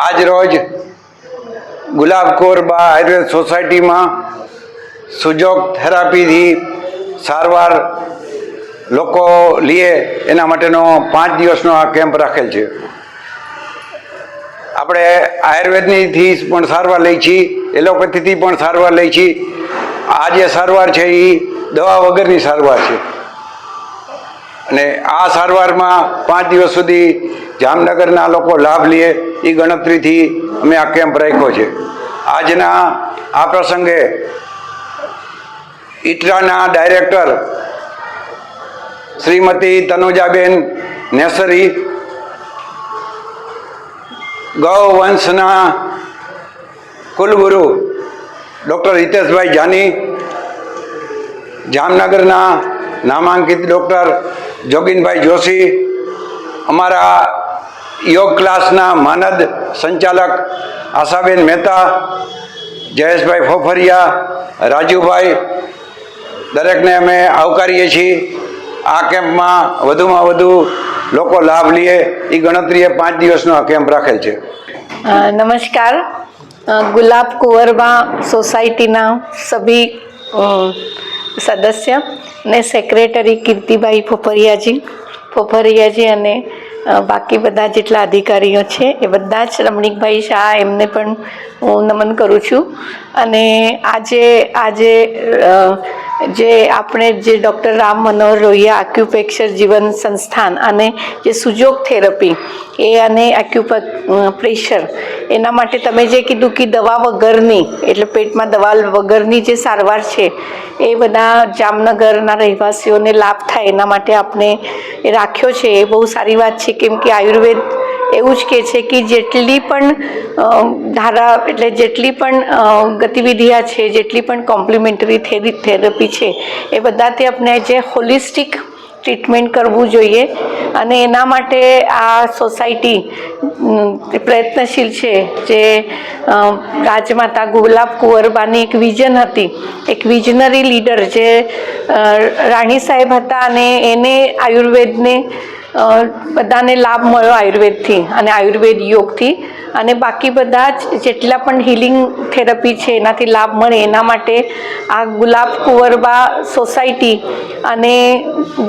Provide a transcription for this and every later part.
આજ રોજ ગુલાબ કુંવરબા આયુર્વેદ સોસાયટીમાં સુજોગ થેરાપીથી સારવાર લોકો લે એના માટેનો 5 દિવસનો આ કેમ્પ રાખેલ છે. આપણે આયુર્વેદનીથી પણ સારવાર લઈ છીએ, એલોપેથીથી પણ સારવાર લઈ છીએ. આ જે સારવાર છે એ દવા વગરની સારવાર છે અને આ સારવારમાં 5 દિવસ સુધી જામનગરના લોકો લાભ લે એ ગણતરીથી અમે આ કેમ્પ રાખ્યો છે. આજના આ પ્રસંગે ઇટરાના ડાયરેક્ટર શ્રીમતી તનુજાબેન નેસરી, ગૌવંશના કુલગુરુ ડૉક્ટર હિતેશભાઈ જાની, જામનગરના નામાંકિત ડૉક્ટર જોગીનભાઈ જોશી, અમારા યોગ ક્લાસના માનદ સંચાલક આશાબેન મહેતા, જયેશભાઈ ફોફરિયા, રાજુભાઈ, દરેકને અમે આવકારીએ છીએ. આ કેમ્પમાં વધુમાં વધુ લોકો લાભ લે એ ગણતરીએ 5 દિવસનો આ કેમ્પ રાખેલ છે. नमस्कार. गुलाब कुंवरबा सोसाइटीना सभी सदस्य ने सेक्रेटरी कीर्तिभाई ફોફરિયાજી અને બાકી બધા જેટલા અધિકારીઓ છે એ બધા જ, રમણીકભાઈ શાહ એમને પણ હું નમન કરું છું. અને આજે જે આપણે જે ડૉક્ટર રામ મનોહર લોહિયા એક્યુપ્રેશર જીવન સંસ્થાન અને જે સુજોગ થેરપી એ અને એક્યુપ્રેશર એના માટે તમે જે કીધું કે દવા વગરની, એટલે પેટમાં દવા વગરની જે સારવાર છે એ બધા જામનગરના રહેવાસીઓને લાભ થાય એના માટે આપણે એ રાખ્યો છે. એ બહુ સારી વાત છે, કેમ કે આયુર્વેદ એવું જ કહે છે કે જેટલી પણ ધારા એટલે જેટલી પણ ગતિવિધિઓ છે, જેટલી પણ કોમ્પ્લિમેન્ટરી થેરપી છે એ બધાથી આપણે જે હોલિસ્ટિક ટ્રીટમેન્ટ કરવું જોઈએ. અને એના માટે આ સોસાયટી પ્રયત્નશીલ છે. જે રાજમાતા ગુલાબ કુંવરબાની એક વિઝન હતી, એક વિઝનરી લીડર જે રાણી સાહેબ હતા અને એને આયુર્વેદને બધાને લાભ મળ્યો આયુર્વેદથી અને આયુર્વેદ યોગથી, અને બાકી બધા જ જેટલા પણ હિલિંગ થેરપી છે એનાથી લાભ મળે એના માટે આ ગુલાબ કુંવરબા સોસાયટી અને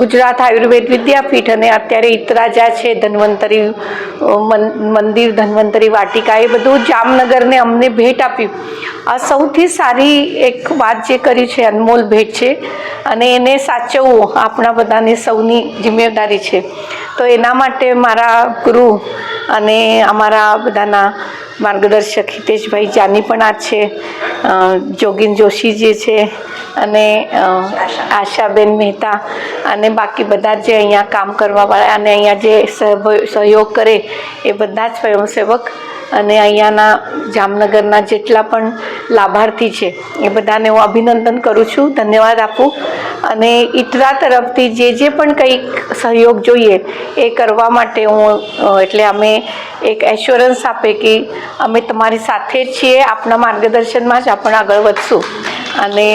ગુજરાત આયુર્વેદ વિદ્યાપીઠ અને અત્યારે ઇતરાજા છે ધન્વંતરી મંદિર, ધન્વંતરી વાટિકા, એ બધું જામનગરને અમને ભેટ આપ્યું. આ સૌથી સારી એક વાત જે કરી છે, અનમોલ ભેટ છે અને એને સાચવવું આપણા બધાની સૌની જિમ્મેદારી છે. તો એના માટે મારા ગુરુ અને અમારા બધાના માર્ગદર્શક હિતેશભાઈ જાની પણ આ છે, જોગીન જોશી જે છે અને આશાબેન મહેતા અને બાકી બધા જે અહીંયા કામ કરવાવાળા અને અહીંયા જે સહયોગ કરે એ બધા જ સ્વયંસેવક અને અહીંયાના જામનગરના જેટલા પણ લાભાર્થી છે એ બધાને હું અભિનંદન કરું છું, ધન્યવાદ આપું. અને ઇટરા તરફથી જે પણ કંઈક સહયોગ જોઈએ એ કરવા માટે હું એટલે અમે એક એશ્યોરન્સ આપે કે અમે તમારી સાથે જ છીએ, આપના માર્ગદર્શનમાં જ આપણે આગળ વધશું. અને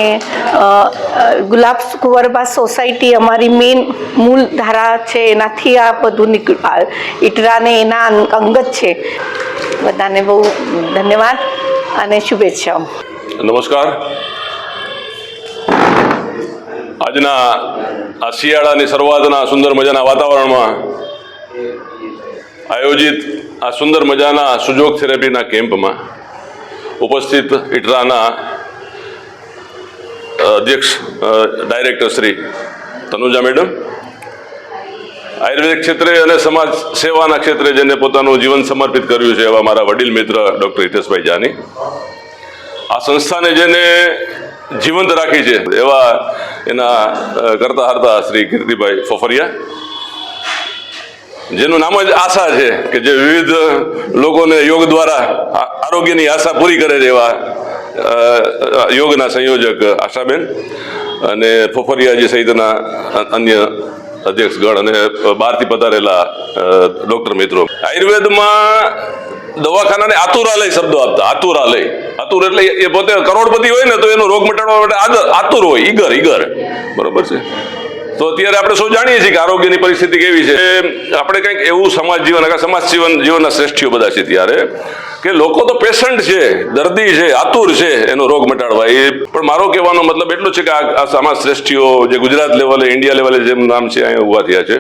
ગુલાબ કુંવરબા સોસાયટી અમારી મેઇન મૂળ ધારા છે, એનાથી આ બધું ઇટરાને એના અંગત છે. બધાને બહુ ધન્યવાદ અને શુભેચ્છાઓ. નમસ્કાર. આજના આ શિયાળાની શરૂઆતના સુંદર મજાના વાતાવરણમાં આયોજિત આ સુંદર મજાના સુજોગ થેરેપીના કેમ્પમાં ઉપસ્થિત ઇટરાના અધ્યક્ષ ડાયરેક્ટર શ્રી તનુજા મેડમ, આયુર્વેદ ક્ષેત્રે અને સમાજ સેવાના ક્ષેત્રે જેને પોતાનું જીવન સમર્પિત કર્યું છે એવા મારા વડીલ મિત્ર ડૉક્ટર હિતેશભાઈ જાની, આ સંસ્થાને જેને જીવંત રાખી છે એવા એના કરતા હરતા શ્રી કીર્તિભાઈ ફોફરિયા, જેનું નામ જ આશા છે કે જે વિવિધ લોકોને યોગ દ્વારા આરોગ્યની આશા પૂરી કરે છે એવા યોગના સંયોજક આશાબેન અને ફોફરિયાજી સહિતના અન્ય અધ્યક્ષગણ અને બહારથી પધારેલા ડૉક્ટર મિત્રો. આયુર્વેદમાં દવાખાનાને આતુરાલય શબ્દો આપતા. આતુર એટલે એ પોતે કરોડપતિ હોય ને તો એનો રોગ મટાડવા માટે આતુર હોય, ઈગર બરોબર છે. તો અત્યારે આપણે સૌ જાણીએ છીએ કે આરોગ્યની પરિસ્થિતિ કેવી છે. આપણે કંઈક એવું સમાજ જીવનના શ્રેષ્ઠીઓ બધા છે ત્યારે કે લોકો તો પેશન્ટ છે, દર્દી છે, આતુર છે એનો રોગ મટાડવા. એ પણ મારો કહેવાનો મતલબ એટલો છે કે આ સમાજ શ્રેષ્ઠીઓ જે ગુજરાત લેવલે, ઇન્ડિયા લેવલે જેમ નામ છે અહીંયા ઊભા થયા છે,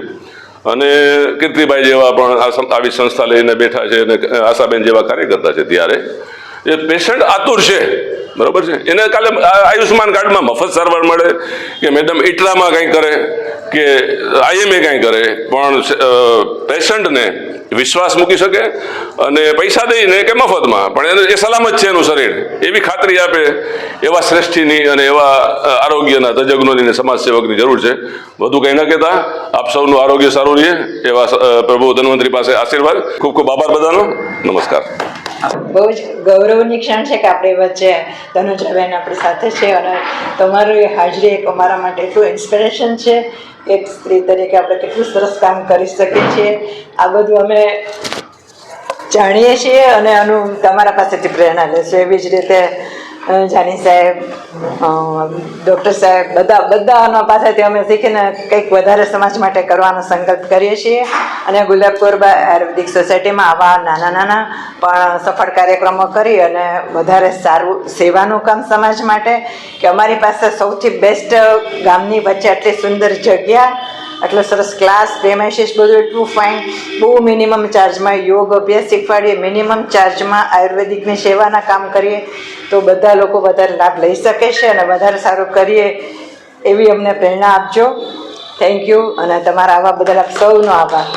અને કીર્તિભાઈ જેવા પણ આવી સંસ્થા લઈને બેઠા છે, અને આશાબેન જેવા કાર્યકર્તા છે, ત્યારે એ પેશન્ટ આતુર છે, બરોબર છે. એને કાલે આયુષ્માન કાર્ડમાં મફત સારવાર મળે, કે મેડમ ઇટલામાં કંઈ કરે, કે IMA કંઈ કરે, પણ પેશન્ટને વિશ્વાસ મૂકી શકે અને પૈસા દઈને કે મફતમાં પણ એ સલામત છે એનું શરીર, એવી ખાતરી આપે એવા શ્રેષ્ઠીની અને એવા આરોગ્યના તજજ્ઞોની સમાજ સેવકની જરૂર છે. વધુ કંઈ ન કહેતા, આપ સૌનું આરોગ્ય સારું રહે એવા પ્રભુ ધન્વંતરી પાસે આશીર્વાદ. ખૂબ ખૂબ આભાર બધાનો. નમસ્કાર. બહુ જ ગૌરવની ક્ષણ છે કે આપણી વચ્ચે તનુજાબેન આપણી સાથે છે, અને તમારી હાજરી એક અમારા માટે એટલું ઇન્સ્પિરેશન છે. એક સ્ત્રી તરીકે આપણે કેટલું સરસ કામ કરી શકીએ છીએ, આ બધું અમે જાણીએ છીએ અને આનું તમારા પાસેથી પ્રેરણા લેશું. એવી જ રીતે જાની સાહેબ, ડૉક્ટર સાહેબ, બધાના પાસેથી અમે શીખીને કંઈક વધારે સમાજ માટે કરવાનો સંકલ્પ કરીએ છીએ. અને ગુલાબપુરબા આયુર્વેદિક સોસાયટીમાં આવા નાના પણ સફળ કાર્યક્રમો કરી અને વધારે સારું સેવાનું કામ સમાજ માટે, કે અમારી પાસે સૌથી બેસ્ટ ગામની વચ્ચે આટલી સુંદર જગ્યા, આટલો સરસ ક્લાસ, પ્રેમાઇસીસ બધું એટલું ફાઇન, બહુ મિનિમમ ચાર્જમાં યોગ અભ્યાસ શીખવાડીએ, મિનિમમ ચાર્જમાં આયુર્વેદિકની સેવાના કામ કરીએ, તો બધા લોકો વધારે લાભ લઈ શકે છે અને વધારે સારું કરીએ એવી અમને પ્રેરણા આપજો. થેન્ક યુ, અને તમારા આવા બદલ આપ સૌનો આભાર.